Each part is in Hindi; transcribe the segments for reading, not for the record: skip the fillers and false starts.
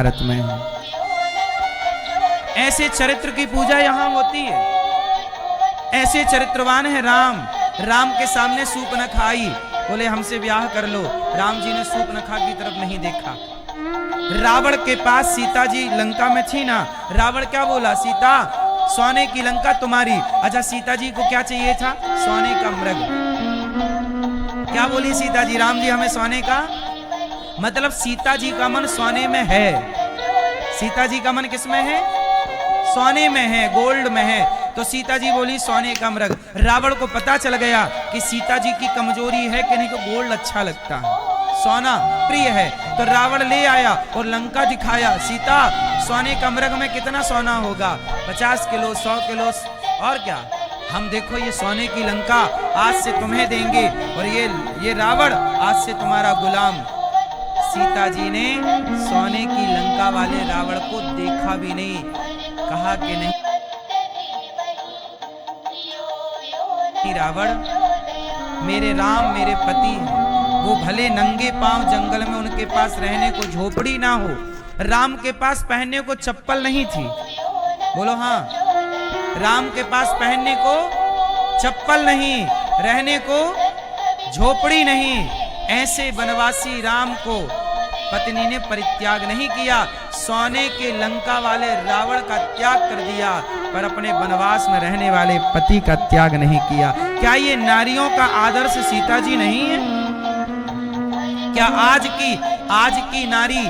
भारत में है। ऐसे चरित्र की पूजा यहां होती है। ऐसे चरित्रवान है राम। राम के सामने सूर्पनखा आई, बोले हमसे ब्याह कर लो। राम जी ने सूर्पनखा की तरफ नहीं देखा। रावण के पास सीता जी लंका में थी ना, रावण क्या बोला, सीता सोने की लंका तुम्हारी। अच्छा सीता जी को क्या चाहिए था, सोने का मृग। क्या बोली सीता जी, राम जी हमें सोने का, मतलब सीता जी का मन सोने में है। सीता जी का मन किसमें है, सोने में है, गोल्ड में है। तो सीता जी बोली सोने का मृग। रावण को पता चल गया कि सीता जी की कमजोरी है कि नहीं, को गोल्ड अच्छा लगता है, सोना प्रिय है। तो रावण ले आया और लंका दिखाया, सीता सोने का मृग में कितना सोना होगा, 50 किलो 100 किलो, और क्या, हम देखो ये सोने की लंका आज से तुम्हें देंगे, और ये रावण आज से तुम्हारा गुलाम। सीता जी ने सोने की लंका वाले रावण को देखा भी नहीं, कहा कि नहीं रावण मेरे राम मेरे पति, वो भले नंगे पांव जंगल में उनके पास रहने को झोपड़ी ना हो, राम के पास पहनने को चप्पल नहीं थी, बोलो हाँ, राम के पास पहनने को चप्पल नहीं, रहने को झोपड़ी नहीं। ऐसे वनवासी राम को पत्नी ने परित्याग नहीं किया, सोने के लंका वाले रावण का त्याग कर दिया, पर अपने वनवास में रहने वाले पति का त्याग नहीं किया। क्या ये नारियों का आदर्श सीता जी नहीं है? क्या आज की नारी,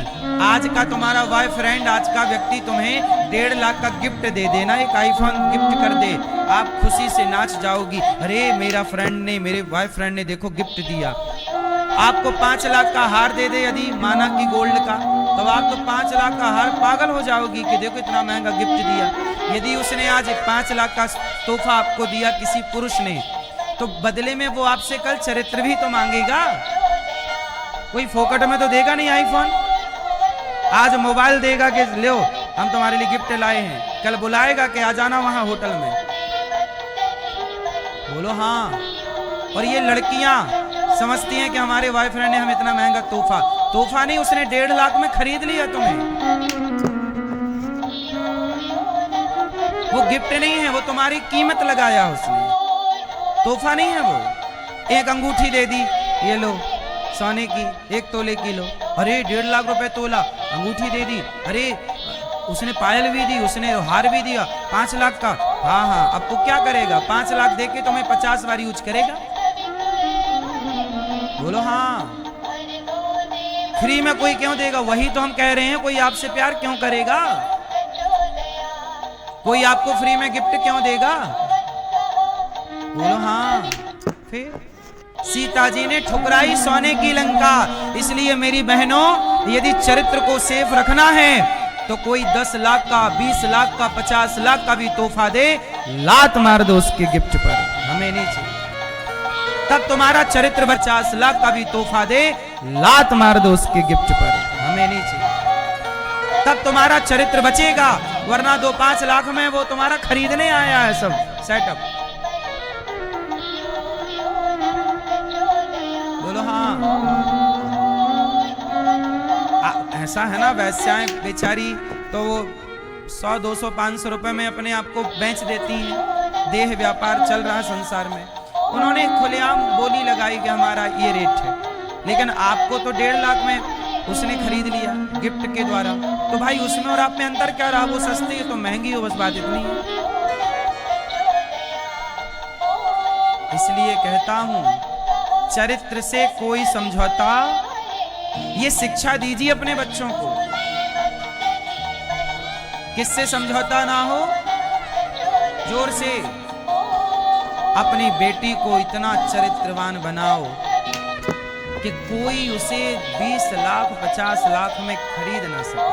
आज का तुम्हारा बॉयफ्रेंड, आज का व्यक्ति तुम्हें 1.5 लाख का गिफ्ट दे देना, एक आईफोन गिफ्ट कर दे, आप खुशी से नाच जाओगी, अरे मेरा फ्रेंड ने, मेरे बॉयफ्रेंड ने देखो गिफ्ट दिया। आपको 5 लाख का हार दे दे यदि माना कि गोल्ड का, तो आप तो 5 लाख का हार पागल हो जाओगी कि देखो इतना महंगा गिफ्ट दिया। यदि उसने आज 5 लाख का तोहफा आपको दिया किसी पुरुष ने, तो बदले में वो आपसे कल चरित्र भी तो मांगेगा, कोई फोकट में तो देगा नहीं आईफोन। आज मोबाइल देगा कि लो हम तुम्हारे लिए गिफ्ट लाए हैं, कल बुलाएगा कि आ जाना वहां होटल में, बोलो हाँ। और ये लड़कियां समझती हैं कि हमारे बॉयफ्रेंड ने हमें इतना महंगा तोहफा नहीं, उसने 1.5 लाख में खरीद लिया तुम्हें। वो गिफ्ट नहीं है, वो तुम्हारी कीमत लगाया उसने, तोहफा नहीं है वो। एक अंगूठी दे दी, ये लो सोने की 1 तोले की लो, अरे 1.5 लाख रुपए तोला, अंगूठी दे दी, अरे उसने पायल भी दी, उसने हार भी दिया 5 लाख का। हाँ हाँ, अब तो क्या करेगा, 5 लाख दे के तुम्हें 50 बार यूज करेगा, बोलो हाँ। फ्री में कोई क्यों देगा, वही तो हम कह रहे हैं, कोई आपसे प्यार क्यों करेगा, कोई आपको फ्री में गिफ्ट क्यों देगा, बोलो हाँ। फिर सीता जी ने ठुकराई सोने की लंका। इसलिए मेरी बहनों, यदि चरित्र को सेफ रखना है तो कोई 10 लाख का, 20 लाख का, 50 लाख का भी तोहफा दे, लात मार दो उसके गिफ्ट पर, हमें नहीं चाहिए। तब तुम्हारा चरित्र 50 लाख का भी तोहफा दे, लात मार दो उसके गिफ्ट पर, हमें नहीं चाहिए। तब तुम्हारा चरित्र बचेगा, वरना 2-5 लाख में वो तुम्हारा खरीदने आया है सब सेटअप, बोलो हाँ। ऐसा है ना, वैश्याएं बेचारी तो वो 100, 200, 500 रुपए में अपने आप को बेच देती हैं, देह व्यापार चल रहा है संसार में। उन्होंने खुलेआम बोली लगाई कि हमारा ये रेट है, लेकिन आपको तो 1.5 लाख में उसने खरीद लिया गिफ्ट के द्वारा, तो भाई उसमें और आप में अंतर क्या रहा, वो सस्ती है तो महंगी हो, बस बात इतनी है। इसलिए कहता हूं, चरित्र से कोई समझौता, ये शिक्षा दीजिए अपने बच्चों को, किससे समझौता ना हो, जोर से अपनी बेटी को इतना चरित्रवान बनाओ कि कोई उसे 20 लाख 50 लाख में खरीद ना सके।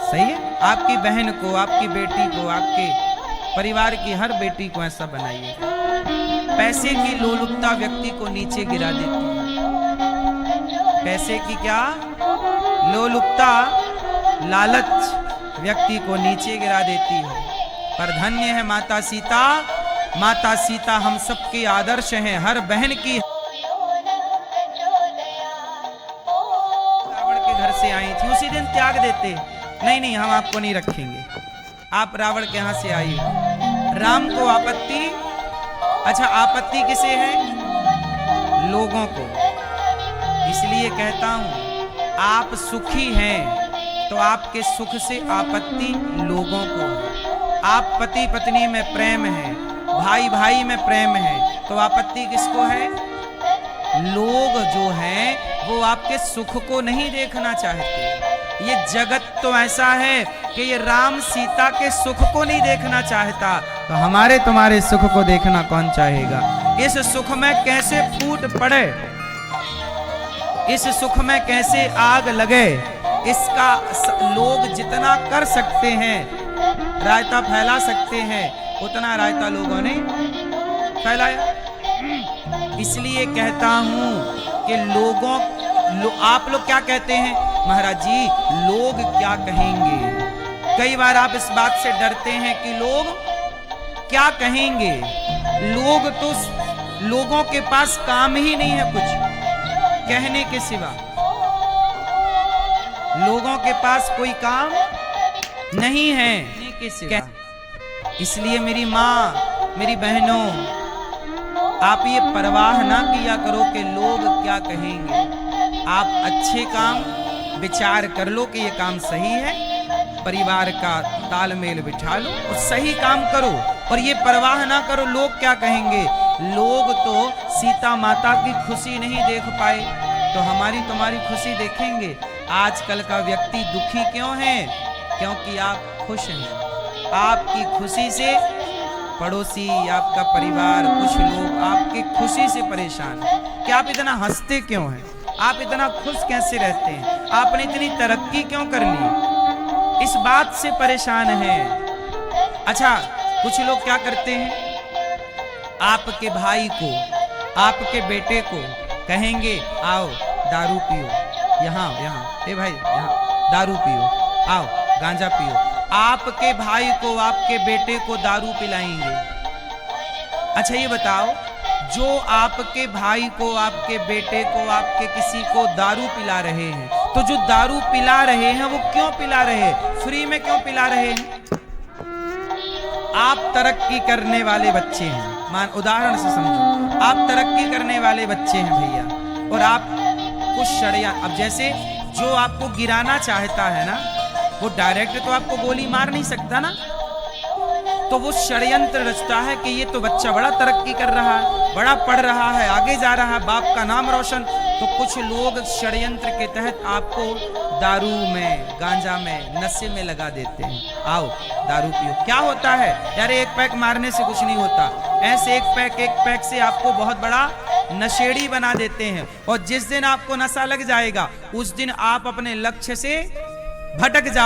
सही है, आपकी बहन को, आपकी बेटी को, आपके परिवार की हर बेटी को ऐसा बनाइए। पैसे की लोलुपता व्यक्ति को नीचे गिरा देती है, पैसे की क्या लोलुपता, लालच व्यक्ति को नीचे गिरा देती है। पर धन्य है माता सीता, माता सीता हम सबके आदर्श हैं, हर बहन की। रावण के घर से आई थी, उसी दिन त्याग देते। नहीं नहीं, हम आपको नहीं रखेंगे, आप रावण के यहां से आई हो। राम को आपत्ति, अच्छा आपत्ति किसे है? लोगों को। इसलिए कहता हूं आप सुखी हैं तो आपके सुख से आपत्ति लोगों को है। आप पति पत्नी में प्रेम है, भाई भाई में प्रेम है, तो आपत्ति किसको है? लोग जो हैं वो आपके सुख को नहीं देखना चाहते। ये जगत तो ऐसा है कि ये राम सीता के सुख को नहीं देखना चाहता, तो हमारे तुम्हारे सुख को देखना कौन चाहेगा? इस सुख में कैसे फूट पड़े, इस सुख में कैसे आग लगे, इसका लोग जितना कर सकते हैं, रायता फैला सकते हैं, उतना रायता लोगों ने फैलाया। इसलिए कहता हूं कि आप लोग क्या कहते हैं? महाराज जी लोग क्या कहेंगे? कई बार आप इस बात से डरते हैं कि लोग क्या कहेंगे। लोग तो, लोगों के पास काम ही नहीं है कुछ कहने के सिवा, लोगों के पास कोई काम नहीं है के सिवा। इसलिए मेरी माँ, मेरी बहनों, आप ये परवाह ना किया करो कि लोग क्या कहेंगे। आप अच्छे काम विचार कर लो कि ये काम सही है, परिवार का तालमेल बिठा लो और सही काम करो, और ये परवाह ना करो लोग क्या कहेंगे। लोग तो सीता माता की खुशी नहीं देख पाए, तो हमारी तुम्हारी खुशी देखेंगे। आजकल का व्यक्ति दुखी क्यों है? क्योंकि आप खुश हैं। आपकी खुशी से पड़ोसी, आपका परिवार, कुछ लोग आपकी खुशी से परेशान है कि आप इतना हंसते क्यों हैं, आप इतना खुश कैसे रहते हैं, आपने इतनी तरक्की क्यों कर ली, इस बात से परेशान है। अच्छा, कुछ लोग क्या करते हैं? आपके भाई को, आपके बेटे को कहेंगे आओ दारू पियो, यहाँ ए भाई यहाँ दारू पियो, आओ गांजा पियो। आपके भाई को, आपके बेटे को दारू पिलाएंगे। अच्छा ये बताओ, जो आपके भाई को, आपके बेटे को, आपके किसी को दारू पिला रहे हैं, तो जो दारू पिला रहे हैं वो क्यों पिला रहे हैं? फ्री में क्यों पिला रहे हैं? आप तरक्की करने वाले बच्चे हैं, मान उदाहरण से समझो, आप तरक्की करने वाले बच्चे हैं भैया, और आप कुछ षड्यंत्र, अब जैसे जो आपको गिराना चाहता है ना, वो डायरेक्ट तो आपको गोली मार नहीं सकता ना, तो वो षड्यंत्र रचता है कि ये तो बच्चा बड़ा तरक्की कर रहा है, बड़ा पढ़ रहा है, आगे जा रहा है, बाप का नाम रोशन। तो कुछ लोग षड्यंत्र के तहत आपको दारू में, गांजा में, नशे में लगा देते हैं, आओ दारू पियो। क्या होता है यार? एक पैक मारने से कुछ नहीं होता, ऐसे एक पैक से आपको बहुत बड़ा नशेड़ी बना देते हैं, और जिस दिन आपको नशा लग जाएगा उस दिन आप अपने लक्ष्य से भटक जाओ।